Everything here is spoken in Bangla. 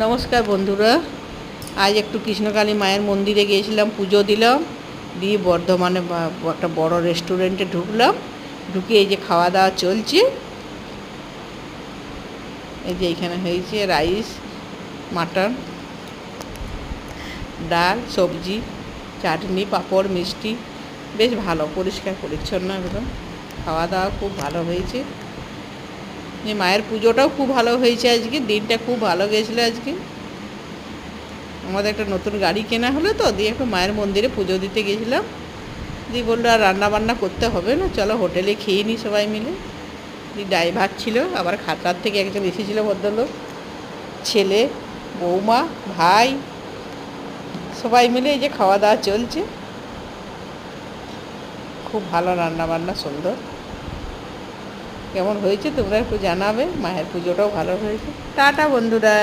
নমস্কার বন্ধুরা, আজ একটু কৃষ্ণকালী মায়ের মন্দিরে গিয়েছিলাম, পুজো দিলাম, দিয়ে বর্ধমানে একটা বড় রেস্টুরেন্টে ঢুকলাম। ঢুকে এই যে খাওয়া দাওয়া চলছে। এই যে এখানে হয়েছে রাইস, মাটন, ডাল, সবজি, চাটনি, পাঁপড়, মিষ্টি। বেশ ভালো, পরিষ্কার পরিচ্ছন্ন একদম। খাওয়া দাওয়া খুব ভালো হয়েছে। যে মায়ের পুজোটাও খুব ভালো হয়েছে, আজকে দিনটা খুব ভালো গেছিলো। আজকে আমাদের একটা নতুন গাড়ি কেনা হলো, তো দিয়ে একটু মায়ের মন্দিরে পুজো দিতে গেছিলাম। দিয়ে বললো আর রান্না বান্না করতে হবে না, চলো হোটেলে খেয়ে নিই সবাই মিলে। দিয়ে ড্রাইভার ছিল, আবার খাতার থেকে একজন এসেছিলো ভদ্রলোক, ছেলে, বৌমা, ভাই, সবাই মিলে এই যে খাওয়া দাওয়া চলছে। খুব ভালো রান্না বান্না, সুন্দর। কেমন হয়েছে তোমরা একটু জানাবে। মায়ের পুজোটাও ভালো হয়েছে। টাটা বন্ধুরা।